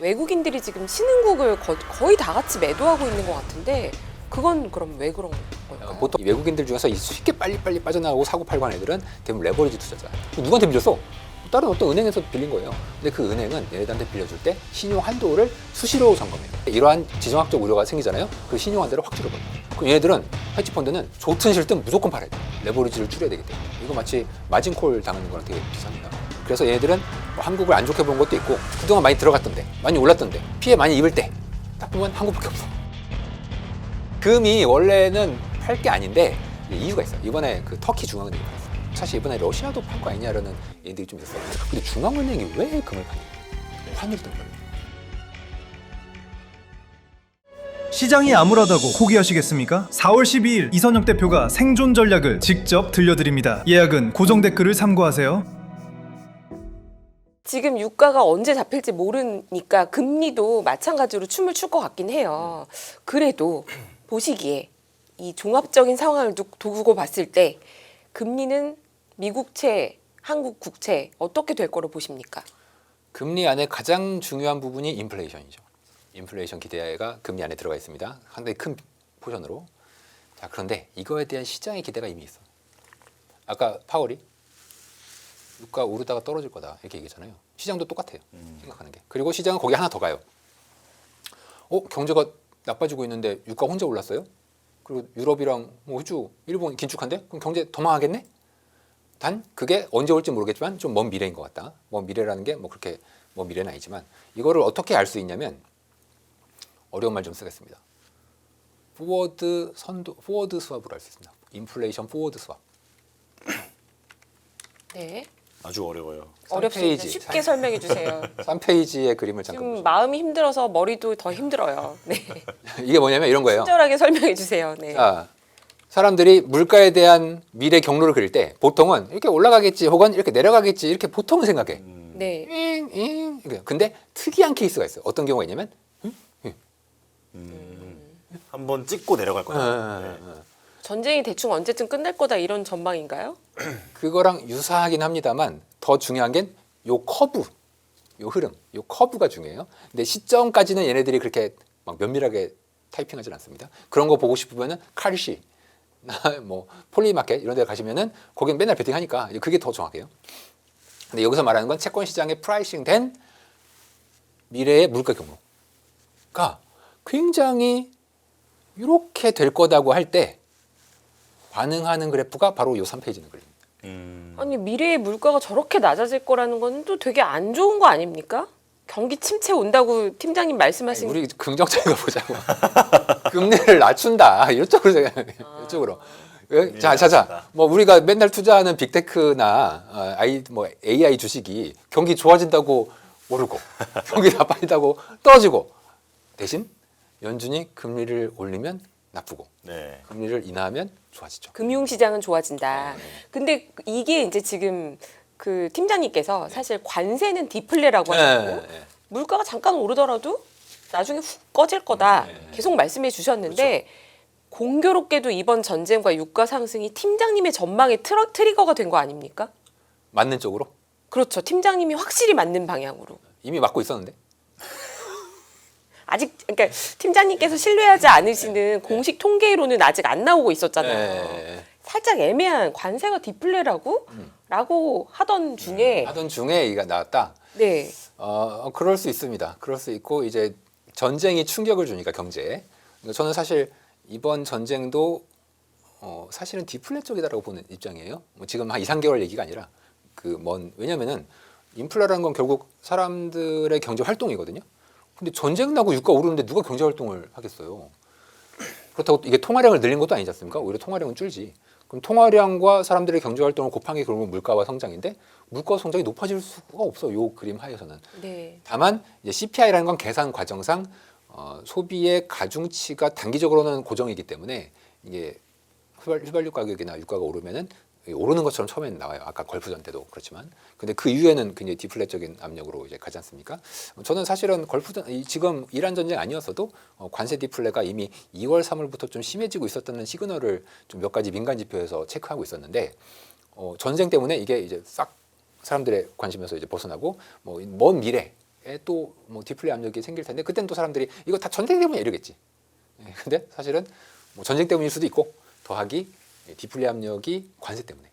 외국인들이 지금 신흥국을 거의 다 같이 매도하고 있는 것 같은데 그건 그럼 왜 그런 걸까요? 보통 외국인들 중에서 쉽게 빨리빨리 빠져나가고 사고 팔고 하는 애들은 대부분 레버리지 투자자. 누구한테 빌렸어? 다른 어떤 은행에서 빌린 거예요. 근데 그 은행은 얘네들한테 빌려줄 때 신용 한도를 수시로 점검해요. 이러한 지정학적 우려가 생기잖아요. 그 신용 한도를 확 줄여버려요. 그럼 얘네들은 헤지펀드는 좋든 싫든 무조건 팔아야 돼. 레버리지를 줄여야 되기 때문에. 이거 마치 마진콜 당하는 거랑 되게 비슷합니다. 그래서 얘네들은 뭐 한국을 안 좋게 본 것도 있고 그동안 많이 들어갔던데 많이 올랐던데 피해 많이 입을 때 딱 보면 한국밖에 없어. 금이 원래는 팔 게 아닌데 이유가 있어요. 이번에 그 터키 중앙은행이 팔았어요. 사실 이번에 러시아도 팔 거 아니냐라는 얘기들이 좀 있었어요. 근데 중앙은행이 왜 금을 파냐? 환율이 때문에. 시장이 암울하다고 포기하시겠습니까? 4월 12일 이선혁 대표가 생존 전략을 직접 들려드립니다. 예약은 고정 댓글을 참고하세요. 지금 유가가 언제 잡힐지 모르니까 금리도 마찬가지로 춤을 출 것 같긴 해요. 그래도 보시기에 이 종합적인 상황을 두고 봤을 때 금리는 미국채, 한국 국채 어떻게 될 거로 보십니까? 금리 안에 가장 중요한 부분이 인플레이션이죠. 인플레이션 기대가 금리 안에 들어가 있습니다. 상당히 큰 포션으로. 자, 그런데 이거에 대한 시장의 기대가 이미 있어. 아까 파월이 유가 오르다가 떨어질 거다 이렇게 얘기했잖아요. 시장도 똑같아요. 생각하는 게. 그리고 시장은 거기 하나 더 가요. 경제가 나빠지고 있는데 유가 혼자 올랐어요? 그리고 유럽이랑 뭐 호주, 일본 긴축한데? 그럼 경제 더 망하겠네? 단 그게 언제 올지 모르겠지만 좀 먼 미래인 것 같다. 먼 미래라는 게 뭐 그렇게 먼 미래는 아니지만 이거를 어떻게 알 수 있냐면 어려운 말 좀 쓰겠습니다. 포워드 스왑으로 알 수 있습니다. 인플레이션 포워드 스왑. 네. 아주 어려워요. 어렵습니다. 3페이지. 쉽게 설명해 주세요. 3페이지의 그림을 잠깐 지금 보시죠. 마음이 힘들어서 머리도 더 힘들어요. 네. 이게 뭐냐면 이런 거예요. 친절하게 설명해 주세요. 네. 자, 사람들이 물가에 대한 미래 경로를 그릴 때 보통은 이렇게 올라가겠지 혹은 이렇게 내려가겠지 이렇게 보통은 생각해. 네. 이렇게. 근데 특이한 케이스가 있어요. 어떤 경우가 있냐면 한번 찍고 내려갈 거다. 네. 전쟁이 대충 언제쯤 끝날 거다 이런 전망인가요? 그거랑 유사하긴 합니다만 더 중요한 게 요 커브, 요 흐름, 요 커브가 중요해요. 근데 시점까지는 얘네들이 그렇게 막 면밀하게 타이핑하진 않습니다. 그런 거 보고 싶으면은 칼시, 뭐 폴리마켓 이런 데 가시면은 거긴 맨날 베팅하니까 그게 더 정확해요. 근데 여기서 말하는 건 채권 시장에 프라이싱된 미래의 물가 경로가 굉장히 이렇게 될 거다고 할 때 반응하는 그래프가 바로 요 3페이지는 그립니다. 아니 미래의 물가가 저렇게 낮아질 거라는 건 또 되게 안 좋은 거 아닙니까? 경기 침체 온다고 팀장님 말씀하신 우리 긍정적인 거 보자고. 금리를 낮춘다. 이쪽으로 생각해요. 이쪽으로. 자. 뭐 우리가 맨날 투자하는 빅테크나 AI 주식이 경기 좋아진다고 오르고 경기 나빠진다고 떨어지고 대신 연준이 금리를 올리면 나쁘고 네. 금리를 인하하면 좋아지죠. 금융시장은 좋아진다. 근데 이게 이제 지금 그 팀장님께서 사실 관세는 디플레라고 하셨고 물가가 잠깐 오르더라도 나중에 훅 꺼질 거다 계속 말씀해 주셨는데 공교롭게도 이번 전쟁과 유가 상승이 팀장님의 전망의 트리거가 된 거 아닙니까? 맞는 쪽으로 그렇죠. 팀장님이 확실히 맞는 방향으로. 이미 맞고 있었는데. 아직 그러니까 팀장님께서 신뢰하지 않으시는 공식 통계로는 아직 안 나오고 있었잖아요. 살짝 애매한 관세가 디플레라고 라고 하던 중에 이가 나왔다. 네. 그럴 수 있습니다. 그럴 수 있고 이제 전쟁이 충격을 주니까 경제에. 저는 사실 이번 전쟁도 사실은 디플레 쪽이다라고 보는 입장이에요. 뭐 지금 한 2, 3개월 얘기가 아니라 왜냐면은 인플레라는 건 결국 사람들의 경제 활동이거든요. 근데 전쟁 나고 유가 오르는데 누가 경제 활동을 하겠어요. 그렇다고 이게 통화량을 늘린 것도 아니지 않습니까? 오히려 통화량은 줄지. 그럼 통화량과 사람들의 경제 활동을 곱한 게 결국은 물가와 성장인데 물가 성장이 높아질 수가 없어. 요 그림 하에서는. 네. 다만 이제 CPI라는 건 계산 과정상 소비의 가중치가 단기적으로는 고정이기 때문에 이게 휘발유 가격이나 유가가 오르면은 오르는 것처럼 처음에는 나와요. 아까 걸프전 때도 그렇지만. 근데 그 이후에는 굉장히 디플레적인 압력으로 이제 가지 않습니까? 저는 사실은 지금 이란 전쟁 아니었어도 관세 디플레가 이미 2월, 3월부터 좀 심해지고 있었다는 시그널을 좀 몇 가지 민간 지표에서 체크하고 있었는데 전쟁 때문에 이게 이제 싹 사람들의 관심에서 이제 벗어나고 뭐 먼 미래 또 뭐 디플레 압력이 생길 텐데 그때는 또 사람들이 이거 다 전쟁 때문이야 이러겠지. 근데 사실은 뭐 전쟁 때문일 수도 있고 더하기 디플레 압력이 관세 때문에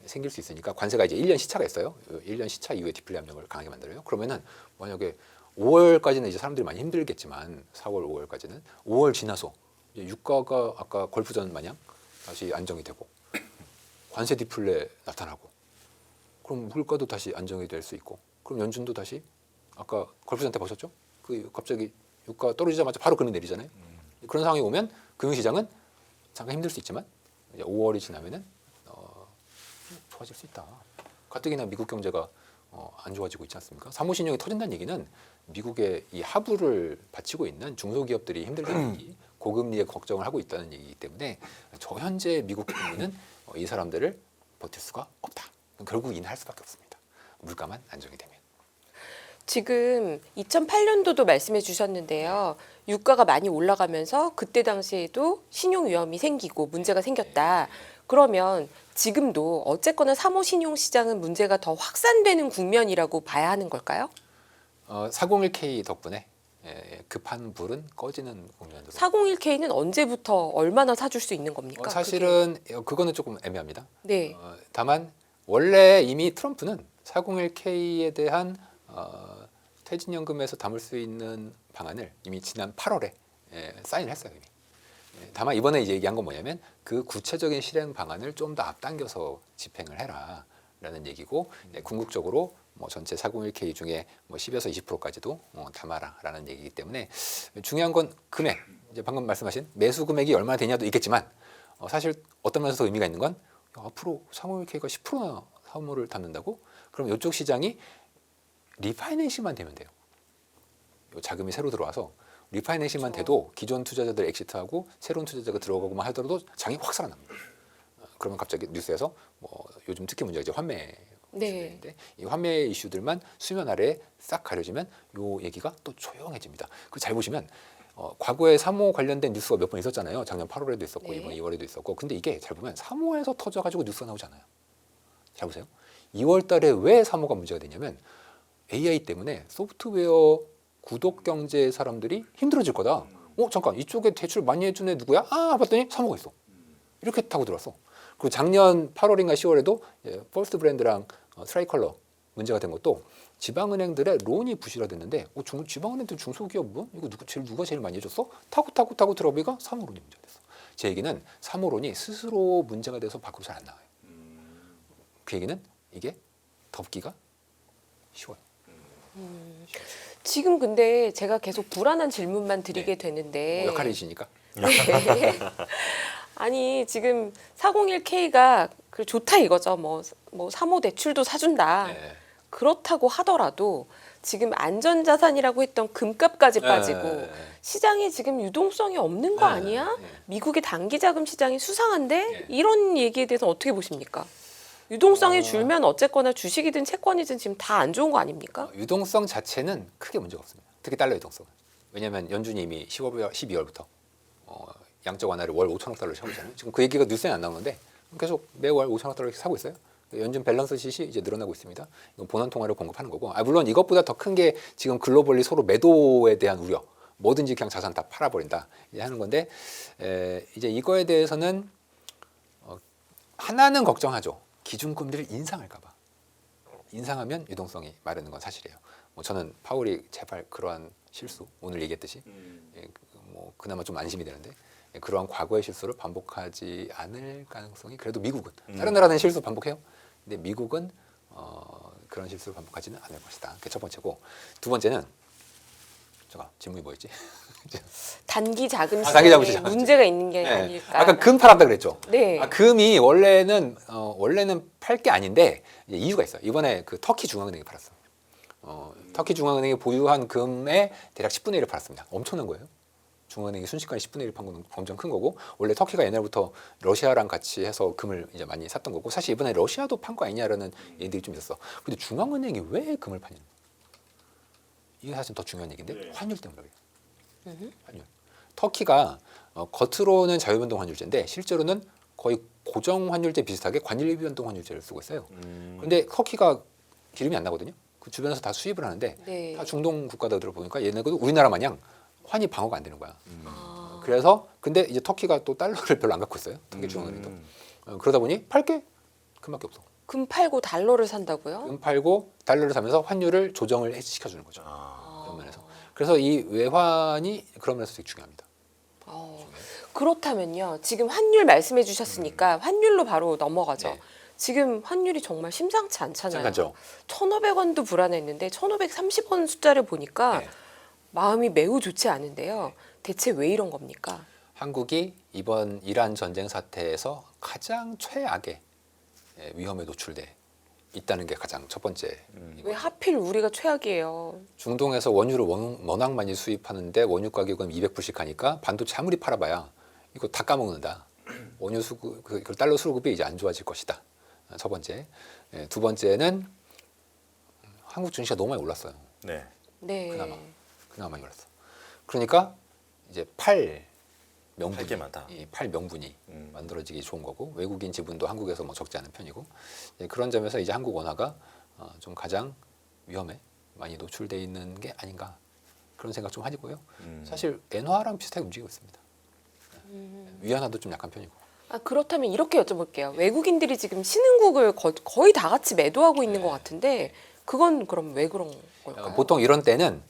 생길 수 있으니까 관세가 이제 1년 시차가 있어요. 1년 시차 이후에 디플레 압력을 강하게 만들어요. 그러면은 만약에 5월까지는 이제 사람들이 많이 힘들겠지만 4월, 5월까지는 5월 지나서 이제 유가가 아까 걸프전 마냥 다시 안정이 되고 관세 디플레 나타나고 그럼 물가도 다시 안정이 될 수 있고 그럼 연준도 다시 아까 걸프전 때 보셨죠? 그 갑자기 유가 떨어지자마자 바로 금리 내리잖아요. 그런 상황이 오면 금융시장은 잠깐 힘들 수 있지만 이제 5월이 지나면은 좋아질 수 있다. 가뜩이나 미국 경제가 안 좋아지고 있지 않습니까? 사모신용이 터진다는 얘기는 미국의 이 하부를 바치고 있는 중소기업들이 힘들다는 얘기, 고금리에 걱정을 하고 있다는 얘기이기 때문에 저 현재 미국 금리는 이 사람들을 버틸 수가 없다. 결국 인하할 수밖에 없습니다. 물가만 안정이 되면. 지금 2008년도도 말씀해 주셨는데요. 유가가 많이 올라가면서 그때 당시에도 신용 위험이 생기고 문제가 생겼다. 그러면 지금도 어쨌거나 사모 신용 시장은 문제가 더 확산되는 국면이라고 봐야 하는 걸까요? 401k 덕분에 급한 불은 꺼지는 국면으로. 401k는 언제부터 얼마나 사줄 수 있는 겁니까? 사실은 그거는 조금 애매합니다. 네. 다만 원래 이미 트럼프는 401k에 대한 퇴직연금에서 담을 수 있는 방안을 이미 지난 8월에 사인을 했어요. 이미. 다만 이번에 이제 얘기한 건 뭐냐면 그 구체적인 실행 방안을 좀 더 앞당겨서 집행을 해라라는 얘기고 궁극적으로 뭐 전체 401k 중에 뭐 10에서 20%까지도 담아라라는 얘기이기 때문에 중요한 건 금액. 이제 방금 말씀하신 매수 금액이 얼마나 되냐도 있겠지만 사실 어떤 면에서 의미가 있는 건 앞으로 401k가 10%나 사모를 담는다고? 그럼 이쪽 시장이 리파이낸싱만 되면 돼요. 요 자금이 새로 들어와서 리파이낸싱만 돼도 기존 투자자들 엑시트하고 새로운 투자자가 들어가고만 하더라도 장이 확 살아납니다. 그러면 갑자기 뉴스에서 뭐 요즘 특히 문제가 이제 환매 이슈인데 이 환매 이슈들만 수면 아래에 싹 가려지면 요 얘기가 또 조용해집니다. 그 잘 보시면 과거에 사모 관련된 뉴스가 몇 번 있었잖아요. 작년 8월에도 있었고 이번 2월에도 있었고. 근데 이게 잘 보면 사모에서 터져가지고 뉴스가 나오잖아요. 잘 보세요. 2월 달에 왜 사모가 문제가 되냐면 AI 때문에 소프트웨어 구독 경제 사람들이 힘들어질 거다. 잠깐 이쪽에 대출 많이 해준 애 누구야? 봤더니 사모가 있어. 이렇게 타고 들어왔어. 그리고 작년 8월인가 10월에도 퍼스트 브랜드랑 스트라이컬러 문제가 된 것도 지방은행들의 론이 부실화됐는데 지방은행들 중소기업 뭐 이거 누가 제일 많이 해줬어? 타고 들어보니까 사모론이 문제가 됐어. 제 얘기는 사모론이 스스로 문제가 돼서 밖으로 잘 안 나와요. 그 얘기는 이게 덮기가 쉬워요. 지금 근데 제가 계속 불안한 질문만 드리게 되는데 역할이시니까. 네. 아니 지금 401k가 좋다 이거죠. 뭐 사모 대출도 사준다. 네. 그렇다고 하더라도 지금 안전자산이라고 했던 금값까지 빠지고 시장에 지금 유동성이 없는 거 아니야? 미국의 단기자금 시장이 수상한데 이런 얘기에 대해서 어떻게 보십니까? 유동성이 줄면 어쨌거나 주식이든 채권이든 지금 다 안 좋은 거 아닙니까? 유동성 자체는 크게 문제가 없습니다. 특히 달러 유동성은. 왜냐하면 연준이 이미 12월부터 양적 완화를 월 5천억 달러씩 하고 있잖아요. 지금 그 얘기가 뉴스에 안 나오는데 계속 매월 5천억 달러씩 사고 있어요. 연준 밸런스 시 이제 늘어나고 있습니다. 이건 본원 통화를 공급하는 거고. 물론 이것보다 더 큰 게 지금 글로벌리 서로 매도에 대한 우려. 뭐든지 그냥 자산 다 팔아버린다 이제 하는 건데 이제 이거에 대해서는 하나는 걱정하죠. 기준금리를 인상할까봐. 인상하면 유동성이 마르는 건 사실이에요. 저는 파월이 제발 그러한 실수 오늘 얘기했듯이 그나마 좀 안심이 되는데 그러한 과거의 실수를 반복하지 않을 가능성이 그래도 미국은 다른 나라는 실수 반복해요. 근데 미국은 그런 실수를 반복하지는 않을 것이다. 그게 첫 번째고 두 번째는 제가 질문이 뭐였지? 단기 자금 단기 자금 시장에 시장. 문제가 있는 게 네. 아닐까? 아까 금 팔았다 그랬죠. 네. 금이 원래는 팔 게 아닌데 이제 이유가 있어요. 이번에 그 터키 중앙은행이 팔았어. 터키 중앙은행이 보유한 금의 대략 10분의 1을 팔았습니다. 엄청난 거예요. 중앙은행이 순식간에 10분의 1 판 건 엄청 큰 거고 원래 터키가 옛날부터 러시아랑 같이 해서 금을 이제 많이 샀던 거고 사실 이번에 러시아도 판 거 아니냐라는 얘기들이 좀 있었어. 근데 중앙은행이 왜 금을 파냐? 이게 사실 더 중요한 얘기인데 환율 때문에 그래요. 환율. 터키가 겉으로는 자유변동 환율제인데 실제로는 거의 고정 환율제 비슷하게 관리 변동 환율제를 쓰고 있어요. 그런데 터키가 기름이 안 나거든요. 그 주변에서 다 수입을 하는데 네. 다 중동 국가들을 보니까 얘네도 우리나라 마냥 환이 방어가 안 되는 거야. 아. 그래서 근데 이제 터키가 또 달러를 별로 안 갖고 있어요. 터키 중앙은행도. 그러다 보니 팔 게 금밖에 없어. 금 팔고 달러를 산다고요? 금 팔고 달러를 사면서 환율을 조정을 시켜주는 거죠. 그런 면에서. 그래서 이 외환이 그런 면에서 되게 중요합니다. 그렇다면요. 지금 환율 말씀해 주셨으니까 환율로 바로 넘어가죠. 네. 지금 환율이 정말 심상치 않잖아요. 잠깐죠. 1,500원도 불안했는데 1,530원 숫자를 보니까 네. 마음이 매우 좋지 않은데요. 대체 왜 이런 겁니까? 한국이 이번 이란 전쟁 사태에서 가장 최악의 위험에 노출돼 있다는 게 가장 첫 번째. 왜 하필 우리가 최악이에요? 중동에서 원유를 워낙 많이 수입하는데 원유 가격은 200불씩 하니까 반도체 아무리 팔아봐야 이거 다 까먹는다. 원유 수급, 그 달러 수급이 이제 안 좋아질 것이다. 첫 번째. 두 번째는 한국 증시가 너무 많이 올랐어요. 네. 네. 그나마 많이 올랐어. 그러니까 이제 팔 명분이 팔게 많다. 팔 명분이 만들어지기 좋은 거고 외국인 지분도 한국에서 뭐 적지 않은 편이고 그런 점에서 이제 한국 원화가 좀 가장 위험에 많이 노출돼 있는 게 아닌가 그런 생각 좀 하고요. 사실 엔화랑 비슷하게 움직이고 있습니다. 위안화도 좀 약한 편이고. 그렇다면 이렇게 여쭤볼게요. 외국인들이 지금 신흥국을 거의 다 같이 매도하고 있는 것 같은데 그건 그럼 왜 그런 걸까요? 보통 이런 때는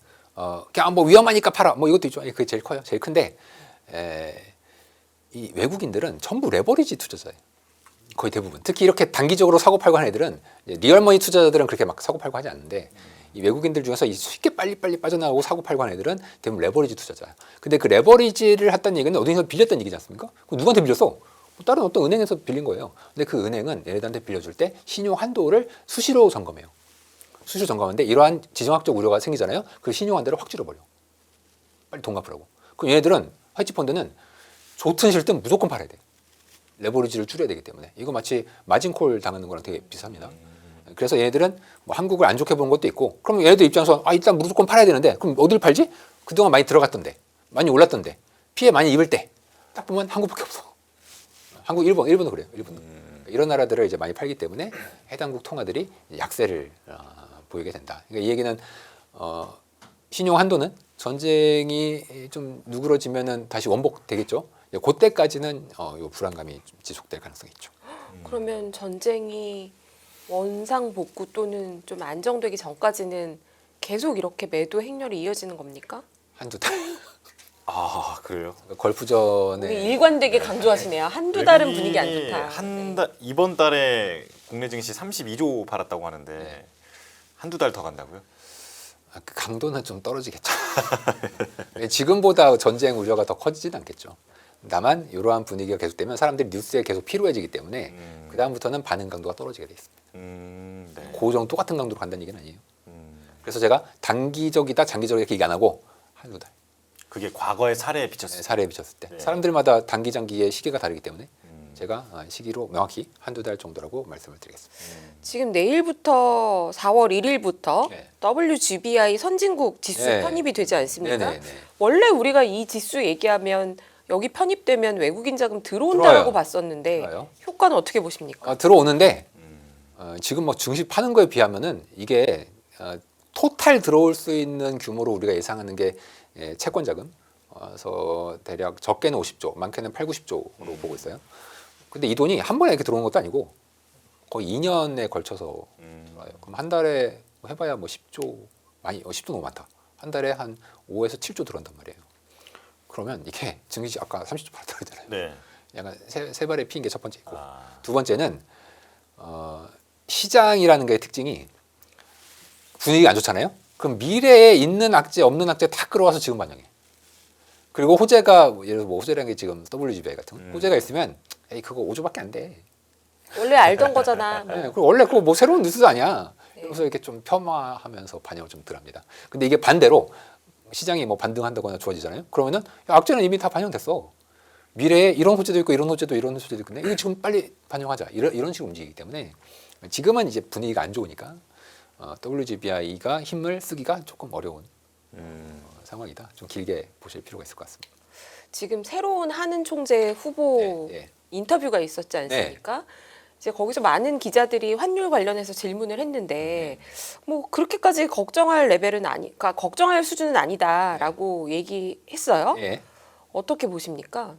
그냥 뭐 위험하니까 팔아 뭐 이것도 있죠. 그게 제일 커요. 제일 큰데 이 외국인들은 전부 레버리지 투자자예요. 거의 대부분. 특히 이렇게 단기적으로 사고 팔고 하는 애들은 리얼머니 투자자들은 그렇게 막 사고 팔고 하지 않는데 이 외국인들 중에서 이 쉽게 빨리빨리 빠져나가고 사고 팔고 하는 애들은 대부분 레버리지 투자자예요. 근데 그 레버리지를 했다는 얘기는 어디서 빌렸다는 얘기지 않습니까? 그 누구한테 빌렸어? 다른 어떤 은행에서 빌린 거예요. 근데 그 은행은 얘네들한테 빌려줄 때 신용 한도를 수시로 점검해요. 수시로 점검하는데 이러한 지정학적 우려가 생기잖아요. 그 신용 한도를 확 줄여버려. 빨리 돈 갚으라고. 그럼 얘네들은 헤지펀드는 좋든 싫든 무조건 팔아야 돼. 레버리지를 줄여야 되기 때문에. 이거 마치 마진콜 당하는 거랑 되게 비슷합니다. 그래서 얘네들은 뭐 한국을 안 좋게 보는 것도 있고 그럼 얘네들 입장에서 일단 무조건 팔아야 되는데 그럼 어딜 팔지? 그동안 많이 들어갔던데 많이 올랐던데 피해 많이 입을 때 딱 보면 한국밖에 없어. 한국, 일본도 그래요. 일본도. 이런 나라들을 이제 많이 팔기 때문에 해당국 통화들이 약세를 보이게 된다. 그러니까 이 얘기는 신용 한도는 전쟁이 좀 누그러지면은 다시 원복되겠죠. 그때까지는 요 불안감이 좀 지속될 가능성이 있죠. 그러면 전쟁이 원상 복구 또는 좀 안정되기 전까지는 계속 이렇게 매도 행렬이 이어지는 겁니까? 한두 달. 아 그래요? 우리 걸프전에 일관되게 강조하시네요. 한두 달은 분위기 안 좋다. 이번 달에 국내 증시 32조 팔았다고 하는데 한두 달 더 간다고요? 그 강도는 좀 떨어지겠죠. 지금보다 전쟁 우려가 더 커지진 않겠죠. 다만 이러한 분위기가 계속되면 사람들이 뉴스에 계속 피로해지기 때문에 그 다음부터는 반응 강도가 떨어지게 돼 있습니다. 네. 그 정도 똑같은 강도로 간다는 얘기는 아니에요. 그래서 제가 단기적이다, 장기적이다 이렇게 얘기 안 하고 한두 달. 그게 과거의 사례에 비쳤을 때. 사례에 비쳤을 때. 네. 사람들마다 단기, 장기의 시기가 다르기 때문에 제가 시기로 명확히 한두 달 정도라고 말씀을 드리겠습니다. 지금 내일부터 4월 1일부터 네. WGBI 선진국 지수 네. 편입이 되지 않습니까? 네네네. 원래 우리가 이 지수 얘기하면 여기 편입되면 외국인 자금 들어온다라고 들어와요. 봤었는데 들어와요. 효과는 어떻게 보십니까? 들어오는데 지금 뭐 증시 파는 거에 비하면은 이게 토탈 들어올 수 있는 규모로 우리가 예상하는 게 채권 자금 그래서 대략 적게는 50조, 많게는 8, 90조로 보고 있어요. 근데 이 돈이 한 번에 이렇게 들어오는 것도 아니고 거의 2년에 걸쳐서 들어와요. 그럼 한 달에 뭐 해봐야 뭐 10조, 많이 10조 너무 많다. 한 달에 한 5에서 7조 들어온단 말이에요. 그러면 이게 증시 아까 30조 팔았다고 했잖아요. 네. 약간 세 발에 피인 게 첫 번째 있고 아. 두 번째는 시장이라는 게 특징이 분위기가 안 좋잖아요. 그럼 미래에 있는 악재 없는 악재 다 끌어와서 지금 반영해. 그리고 호재가 예를 들어 뭐 호재라는 게 지금 WGBI 같은 호재가 있으면 에이 그거 5조밖에 안 돼. 원래 알던 거잖아. 뭐. 네, 그리고 원래 그거 뭐 새로운 뉴스도 아니야. 그래서 이렇게 좀 폄하하면서 반영을 좀 덜합니다. 근데 이게 반대로 시장이 뭐 반등한다거나 좋아지잖아요. 그러면은 야, 악재는 이미 다 반영됐어. 미래에 이런 호재도 있고 이런 호재도 이런 호재도 있고 이거 지금 빨리 반영하자. 이런 식으로 움직이기 때문에 지금은 이제 분위기가 안 좋으니까 WGBI가 힘을 쓰기가 조금 어려운 상황이다. 좀 길게 보실 필요가 있을 것 같습니다. 지금 새로운 한은 총재 후보 네. 인터뷰가 있었지 않습니까? 이제 거기서 많은 기자들이 환율 관련해서 질문을 했는데 뭐 그렇게까지 걱정할 레벨은 그러니까 걱정할 수준은 아니다라고 얘기했어요. 예. 어떻게 보십니까?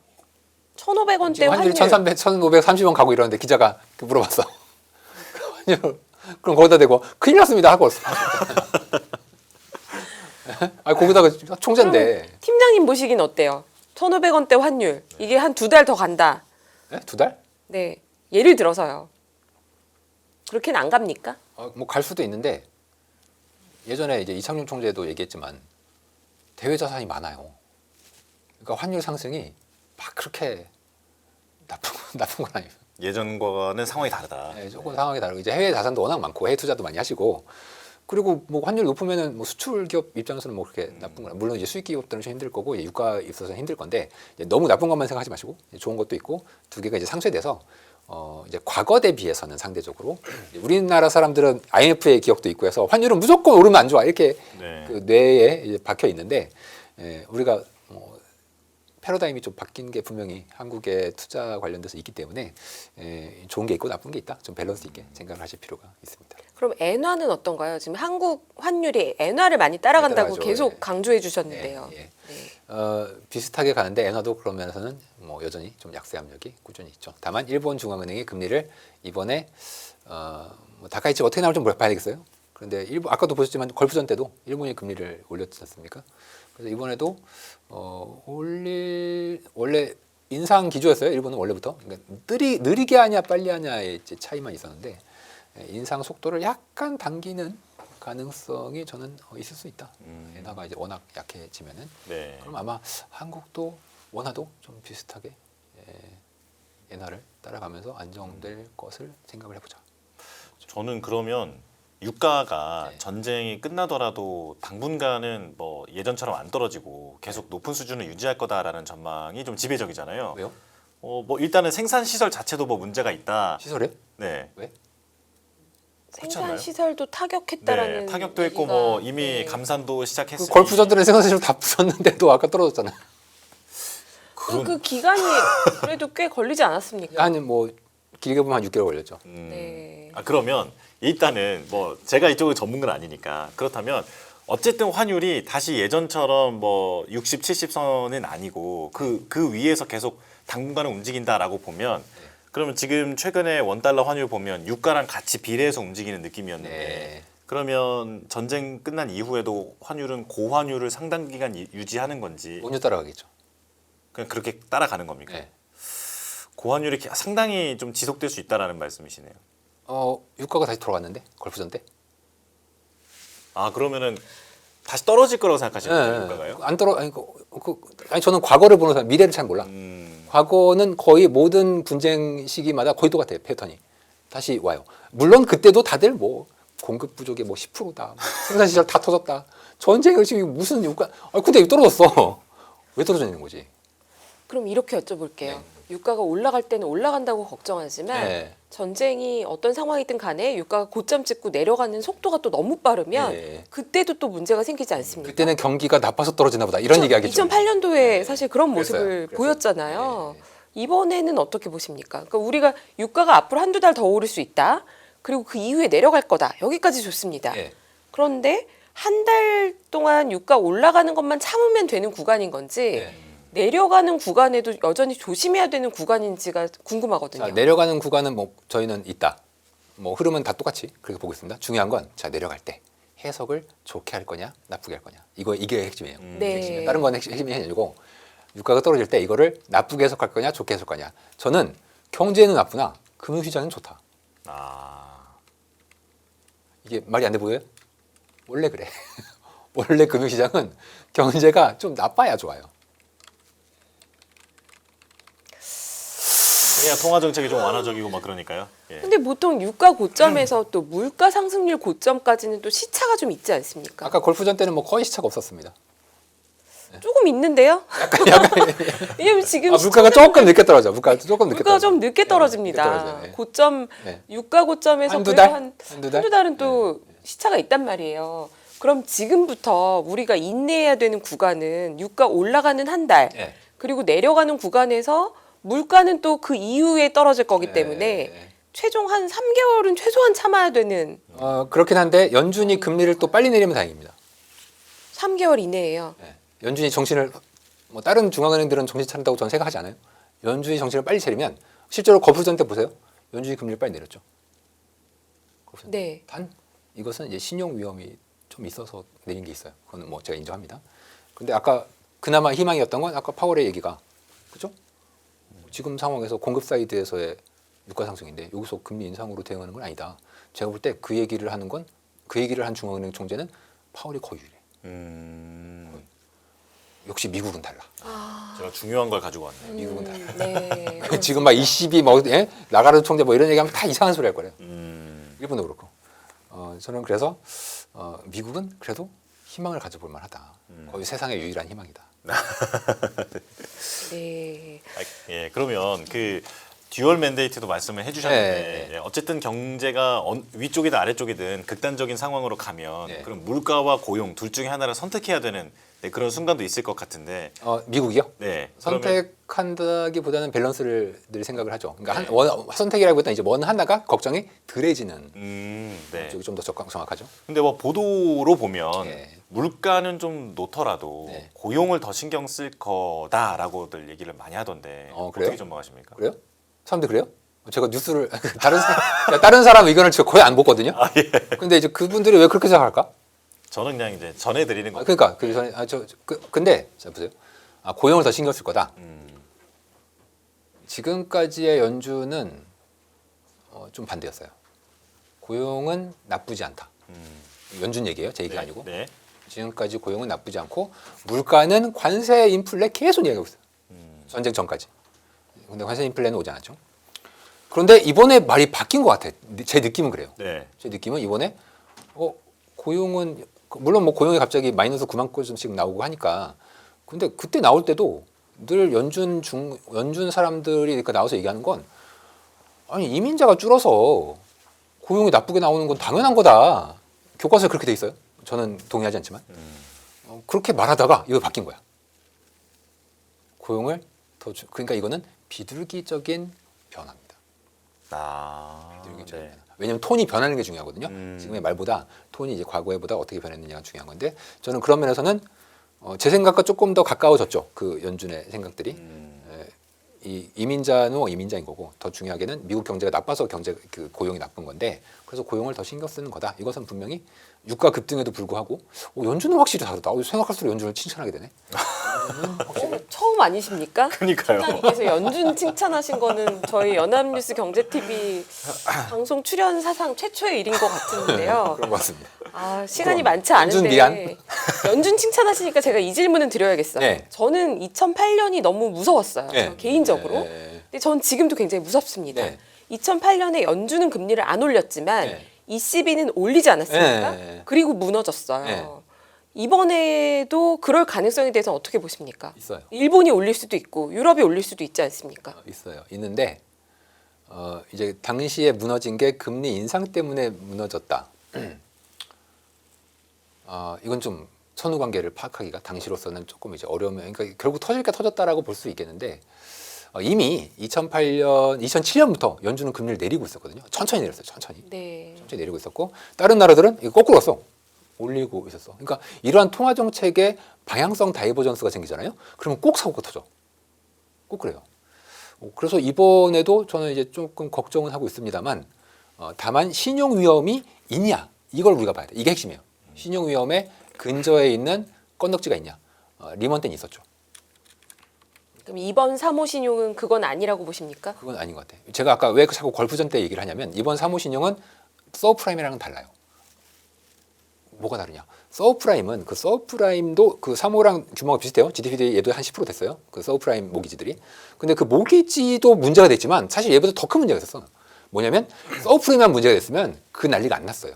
1,500원대 지금 환율이 1,300, 1,530원 가고 이러는데 기자가 물어봤어. 환율 그럼 거기다 대고 큰일 났습니다 하고 왔어. 아 거기다가 총재인데. 팀장님 보시긴 어때요? 1,500원대 환율 이게 한 2달 더 간다. 네? 2달? 네, 예를 들어서요. 그렇게는 안 갑니까? 뭐 갈 수도 있는데 예전에 이제 이창용 총재도 얘기했지만 대외 자산이 많아요. 그러니까 환율 상승이 막 그렇게 나쁜 건 아니에요. 예전과는 상황이 다르다. 네, 조금 상황이 다르고 이제 해외 자산도 워낙 많고 해외 투자도 많이 하시고 그리고 뭐 환율 높으면은 뭐 수출 기업 입장에서는 뭐 그렇게 나쁜 건 물론 이제 수익 기업들은 좀 힘들 거고 유가에 있어서는 힘들 건데 이제 너무 나쁜 것만 생각하지 마시고 좋은 것도 있고 두 개가 이제 상쇄돼서 이제 과거 대비해서는 상대적으로 우리나라 사람들은 IMF의 기억도 있고 해서 환율은 무조건 오르면 안 좋아 이렇게 네. 그 뇌에 이제 박혀 있는데 우리가 패러다임이 좀 바뀐 게 분명히 한국의 투자 관련돼서 있기 때문에 좋은 게 있고 나쁜 게 있다. 좀 밸런스 있게 생각을 하실 필요가 있습니다. 그럼 엔화는 어떤가요? 지금 한국 환율이 엔화를 많이 따라간다고 따라가죠. 계속 예. 강조해 주셨는데요. 예, 예. 네. 비슷하게 가는데 엔화도 그러면서는 뭐 여전히 좀 약세 압력이 꾸준히 있죠. 다만 일본 중앙은행이 금리를 이번에 뭐 다카이치 어떻게 나올지 좀 봐야겠어요. 그런데 일본 아까도 보셨지만 걸프전 때도 일본이 금리를 올렸지 않습니까? 그래서 이번에도 원래 인상 기조였어요. 일본은 원래부터 그러니까 느리게 하냐 빨리 하냐의 이제 차이만 있었는데 인상 속도를 약간 당기는 가능성이 저는 있을 수 있다. 엔화가 이제 워낙 약해지면은 네. 그럼 아마 한국도 원화도 좀 비슷하게 엔화를 따라가면서 안정될 것을 생각을 해보자. 저는 그러면 유가가 네. 전쟁이 끝나더라도 당분간은 뭐 예전처럼 안 떨어지고 계속 높은 수준을 유지할 거다라는 전망이 좀 지배적이잖아요. 왜요? 뭐 일단은 생산 시설 자체도 뭐 문제가 있다. 시설에? 네. 왜? 그렇지 생산 않나요? 시설도 타격했다라는 네. 타격도 했고 얘기가- 뭐 이미 네. 감산도 시작했으니 그 걸프전들은 생산시설 다 부쉈는데도 아까 떨어졌잖아요. 그 기간이 그래도 꽤 걸리지 않았습니까? 한 뭐 길게 보면 한 6개월 걸렸죠. 네. 그러면 일단은 뭐 제가 이쪽은 전문가는 아니니까 그렇다면 어쨌든 환율이 다시 예전처럼 뭐 60, 70선은 아니고 그 위에서 계속 당분간은 움직인다라고 보면 그러면 지금 최근에 원달러 환율 보면 유가랑 같이 비례해서 움직이는 느낌이었는데 네. 그러면 전쟁 끝난 이후에도 환율은 고환율을 상당 기간 유지하는 건지 원유 따라가겠죠. 그냥 그렇게 따라가는 겁니까? 네. 고환율이 상당히 좀 지속될 수 있다라는 말씀이시네요. 유가가 다시 돌아갔는데 걸프전 때. 그러면은 다시 떨어질 거라고 생각하시는 거예요, 네. 유가가요? 안 떨어 아니 저는 과거를 보는 사람 미래를 잘 몰라. 과거는 거의 모든 분쟁 시기마다 거의 똑같아요 패턴이. 다시 와요. 물론 그때도 다들 뭐 공급 부족의 뭐 10%다. 생산 시설 다 터졌다. 전쟁을 지금 무슨 유가? 근데 떨어졌어. 왜 떨어져 있는 거지? 그럼 이렇게 여쭤볼게요. 유가가 올라갈 때는 올라간다고 걱정하지만 네. 전쟁이 어떤 상황이든 간에 유가가 고점 찍고 내려가는 속도가 또 너무 빠르면 네. 그때도 또 문제가 생기지 않습니까? 그때는 경기가 나빠서 떨어지나 보다 이런 얘기 하겠죠. 2008년도에 사실 그런 그랬어요. 모습을 그랬어요. 보였잖아요. 네. 이번에는 어떻게 보십니까? 그러니까 우리가 유가가 앞으로 한두 달 더 오를 수 있다. 그리고 그 이후에 내려갈 거다. 여기까지 좋습니다. 네. 그런데 한 달 동안 유가 올라가는 것만 참으면 되는 구간인 건지 네. 내려가는 구간에도 여전히 조심해야 되는 구간인지가 궁금하거든요. 자, 내려가는 구간은 뭐 저희는 있다. 뭐 흐름은 다 똑같이 그렇게 보고 있습니다. 중요한 건 자 내려갈 때 해석을 좋게 할 거냐 나쁘게 할 거냐 이게 핵심이에요. 네. 핵심이에요. 다른 건 핵심이 아니고 유가가 떨어질 때 이거를 나쁘게 해석할 거냐 좋게 해석할 거냐. 저는 경제는 나쁘나 금융시장은 좋다. 이게 말이 안 돼 보여요? 원래 그래. 원래 금융시장은 경제가 좀 나빠야 좋아요. 그냥 통화 정책이 좀 완화적이고 막 그러니까요. 예. 근데 보통 유가 고점에서 또 물가 상승률 고점까지는 또 시차가 좀 있지 않습니까? 아까 걸프전 때는 뭐 거의 시차가 없었습니다. 조금 있는데요. 왜냐면 지금 물가가 조금 늦게 떨어져. 물가가 조금 늦게 물가가 떨어져. 좀 늦게 떨어집니다. 늦게 떨어져요. 예. 고점 네. 유가 고점에서 한두 그래도 달? 한 한두 달? 한두 달은 또 시차가 있단 말이에요. 그럼 지금부터 우리가 인내해야 되는 구간은 유가 올라가는 한 달, 예. 그리고 내려가는 구간에서 물가는 또 그 이후에 떨어질 거기 예, 때문에 예. 최종 한 3개월은 최소한 참아야 되는 그렇긴 한데 연준이 금리를 또 빨리 내리면 다행입니다. 3개월 이내예요. 네. 연준이 정신을 뭐 다른 중앙은행들은 정신 차린다고 저는 생각하지 않아요. 연준이 정신을 빨리 차리면 실제로 거푸전 때 보세요. 연준이 금리를 빨리 내렸죠. 거푸전 때. 네. 단 이것은 이제 신용 위험이 좀 있어서 내린 게 있어요. 그거는 뭐 제가 인정합니다. 근데 아까 그나마 희망이었던 건 아까 파월의 얘기가 그죠? 지금 상황에서 공급 사이드에서의 유가 상승인데 여기서 금리 인상으로 대응하는 건 아니다. 제가 볼 때 그 얘기를 하는 건 그 얘기를 한 중앙은행 총재는 파월이 거의 유리해. 역시 미국은 달라. 제가 중요한 걸 가지고 왔네요. 미국은 달라. 네. 지금 막 ECB 뭐 나가르 총재 뭐 이런 얘기하면 다 이상한 소리 할 거래요. 일본도 그렇고. 저는 그래서 미국은 그래도 희망을 가져볼 만하다. 거의 세상의 유일한 희망이다. 네. 예, 그러면 그 듀얼 맨데이트도 말씀을 해주셨는데 네. 예, 어쨌든 경제가 위쪽이든 아래쪽이든 극단적인 상황으로 가면 네. 그럼 물가와 고용 둘 중에 하나를 선택해야 되는 네, 그런 순간도 있을 것 같은데 미국이요? 네, 선택한다기보다는 밸런스를 늘 생각을 하죠. 그러니까 선택이라기보다는 이제 원 하나가 걱정이 덜해지는 네. 쪽이 좀 더 정확하죠. 근데 뭐 보도로 보면 네. 물가는 좀 놓더라도 네. 고용을 더 신경 쓸 거다라고들 얘기를 많이 하던데 그래요? 어떻게 전망하십니까? 그래요? 사람들 그래요? 제가 뉴스를 다른 사람 의견을 제가 거의 안 보거든요. 근데 이제 그분들이 왜 그렇게 생각할까? 저는 그냥 이제 전해드리는 거. 그러니까 근데 자 보세요. 고용을 더 신경 쓸 거다. 지금까지의 연준은 좀 반대였어요. 고용은 나쁘지 않다. 연준 얘기예요. 제 얘기 가 아니고. 네. 지금까지 고용은 나쁘지 않고 물가는 관세 인플레 계속 얘기하고 있어요. 전쟁 전까지. 근데 관세 인플레는 오지 않았죠. 그런데 이번에 말이 바뀐 것 같아요. 제 느낌은 그래요. 네. 제 느낌은 이번에 고용은 물론 뭐 고용이 갑자기 마이너스 9만 건씩 나오고 하니까 근데 그때 나올 때도 늘 연준 사람들이 이렇게 나와서 얘기하는 건 아니 이민자가 줄어서 고용이 나쁘게 나오는 건 당연한 거다. 교과서에 그렇게 돼 있어요. 저는 동의하지 않지만 그렇게 말하다가 이거 바뀐 거야. 고용을 그러니까 이거는 비둘기적인 변화입니다. 비둘기적인 네. 변화. 왜냐하면 톤이 변하는 게 중요하거든요. 지금의 말보다 톤이 이제 과거에보다 어떻게 변했느냐가 중요한 건데 저는 그런 면에서는 제 생각과 조금 더 가까워졌죠. 그 연준의 생각들이 이 이민자는 이민자인 거고 더 중요하게는 미국 경제가 나빠서 고용이 나쁜 건데 그래서 고용을 더 신경 쓰는 거다. 이것은 분명히 유가 급등에도 불구하고 연준은 확실히 다르다. 생각할수록 연준을 칭찬하게 되네. 처음 아니십니까? 그러니까요. 팀장님께서 연준 칭찬하신 거는 저희 연합뉴스 경제TV 방송 출연 사상 최초의 일인 것 같은데요. 그런 것 같습니다. 시간이 많지 않은데 연준 미안. 연준 칭찬하시니까 제가 이 질문은 드려야겠어요. 네. 저는 2008년이 너무 무서웠어요. 네. 개인적으로. 네. 근데 전 지금도 굉장히 무섭습니다. 네. 2008년에 연준은 금리를 안 올렸지만 네. ECB는 올리지 않았습니까? 네. 그리고 무너졌어요. 네. 이번에도 그럴 가능성에 대해서 어떻게 보십니까? 있어요. 일본이 올릴 수도 있고 유럽이 올릴 수도 있지 않습니까? 있어요. 있는데 이제 당시에 무너진 게 금리 인상 때문에 무너졌다. 이건 좀 선후 관계를 파악하기가 당시로서는 조금 이제 어려우면 그러니까 결국 터질 게 터졌다라고 볼 수 있겠는데 이미 2007년부터 연준은 금리를 내리고 있었거든요. 천천히 내렸어요. 천천히 내리고 있었고 다른 나라들은 이거 거꾸로였어. 올리고 있었어. 그러니까 이러한 통화 정책의 방향성 다이버전스가 생기잖아요. 그러면 꼭 사고가 터져. 꼭 그래요. 그래서 이번에도 저는 이제 조금 걱정은 하고 있습니다만 다만 신용 위험이 있냐 이걸 우리가 봐야 돼. 이게 핵심이에요. 신용 위험에 근저에 있는 건덕지가 있냐. 리먼 때는 있었죠. 그럼 이번 3호 신용은 그건 아니라고 보십니까? 그건 아닌 것 같아요. 제가 아까 왜 자꾸 걸프전 때 얘기를 하냐면 이번 3호 신용은 서브프라임이랑은 달라요. 뭐가 다르냐? 서브프라임은 그 서브프라임도 그 3호랑 규모가 비슷해요. GDP 대비 얘도 한 10% 됐어요. 그 서브프라임 모기지들이. 근데 그 모기지도 문제가 됐지만 사실 얘보다 더 큰 문제가 있었어. 뭐냐면 서브프라임만 문제가 됐으면 그 난리가 안 났어요.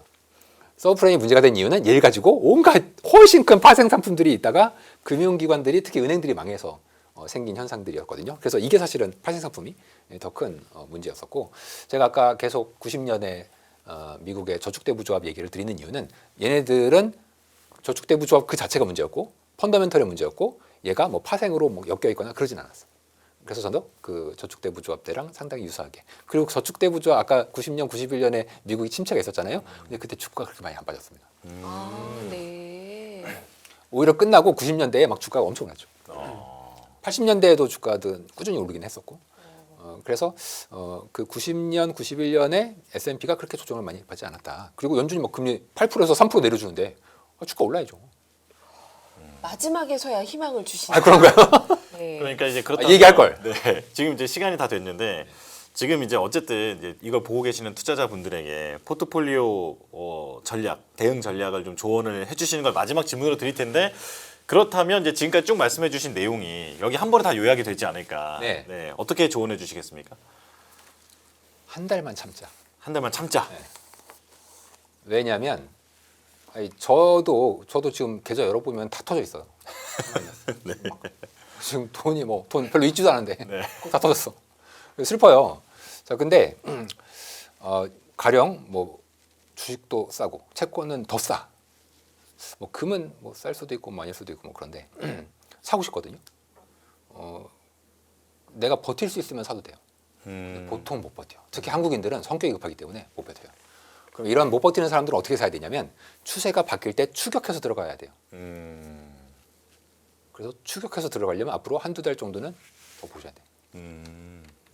서브프라임이 문제가 된 이유는 얘를 가지고 온갖 훨씬 큰 파생 상품들이 있다가 금융기관들이 특히 은행들이 망해서 생긴 현상들이었거든요. 그래서 이게 사실은 파생 상품이 더 큰 문제였었고 제가 아까 계속 90년에 미국의 저축대부조합 얘기를 드리는 이유는 얘네들은 저축대부조합 그 자체가 문제였고 펀더멘털의 문제였고 얘가 뭐 파생으로 뭐 엮여 있거나 그러진 않았어. 그래서 저도 그 저축대부조합 때랑 상당히 유사하게. 그리고 저축대부조합 아까 90년, 91년에 미국이 침체가 있었잖아요. 근데 그때 주가가 그렇게 많이 안 빠졌습니다. 아, 네. 오히려 끝나고 90년대에 막 주가가 엄청 올랐죠. 80년대에도 주가도 꾸준히 오르긴 했었고. 그래서 그 90년, 91년에 S&P가 그렇게 조정을 많이 받지 않았다. 그리고 연준이 뭐 금리 8%에서 3% 내려주는데 주가 올라야죠. 마지막에서야 희망을 주시는. 아 그런가요? 네. 그러니까 이제 그렇다면 얘기할 걸. 네. 지금 이제 시간이 다 됐는데 지금 이제 어쨌든 이제 이걸 보고 계시는 투자자분들에게 포트폴리오 전략, 대응 전략을 좀 조언을 해주시는 걸 마지막 질문으로 드릴 텐데 그렇다면 이제 지금까지 쭉 말씀해주신 내용이 여기 한 번에 다 요약이 되지 않을까. 네. 네. 어떻게 조언해 주시겠습니까? 한 달만 참자. 한 달만 참자. 네. 왜냐하면 아니, 저도 지금 계좌 열어보면 다 터져 있어요. 네. 지금 돈 별로 있지도 않은데 네. 다 터졌어. 슬퍼요. 자, 근데 가령 뭐 주식도 싸고 채권은 더 싸. 뭐 금은 뭐 쌀 수도 있고 아닐 수도 있고 뭐 그런데 사고 싶거든요. 내가 버틸 수 있으면 사도 돼요. 보통 못 버텨. 특히 한국인들은 성격이 급하기 때문에 못 버텨요. 그럼 이런 못 버티는 사람들은 어떻게 사야 되냐면 추세가 바뀔 때 추격해서 들어가야 돼요. 그래서 추격해서 들어가려면 앞으로 한두 달 정도는 더 보셔야 돼요.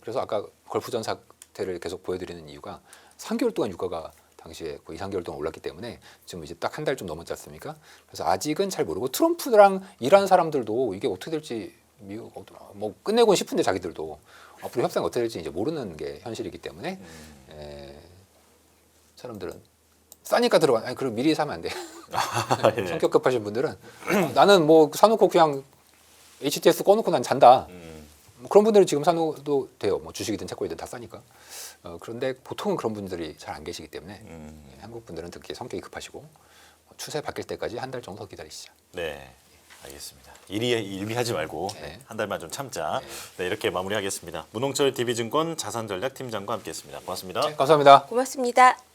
그래서 아까 걸프전 사태를 계속 보여드리는 이유가 3개월 동안 유가가 당시에 거의 2, 3개월 동안 올랐기 때문에 지금 이제 딱 한 달 좀 넘었지 않습니까? 그래서 아직은 잘 모르고 트럼프랑 일하는 사람들도 이게 어떻게 될지 미국 뭐 끝내고 싶은데 자기들도 앞으로 협상이 어떻게 될지 이제 모르는 게 현실이기 때문에 사람들은 싸니까 들어가. 아니 그럼 미리 사면 안 돼. 예. 성격 급하신 분들은 나는 뭐 사놓고 그냥 HTS 꺼놓고 난 잔다. 뭐 그런 분들은 지금 사놓도 돼요. 뭐 주식이든 채권이든 다 싸니까. 그런데 보통은 그런 분들이 잘 안 계시기 때문에 한국 분들은 특히 성격이 급하시고 추세 바뀔 때까지 한 달 정도 더 기다리시죠. 네. 알겠습니다. 일비하지 말고 네. 한 달만 좀 참자. 네, 이렇게 마무리하겠습니다. 문홍철 DB증권 자산전략팀장과 함께했습니다. 고맙습니다. 감사합니다. 고맙습니다.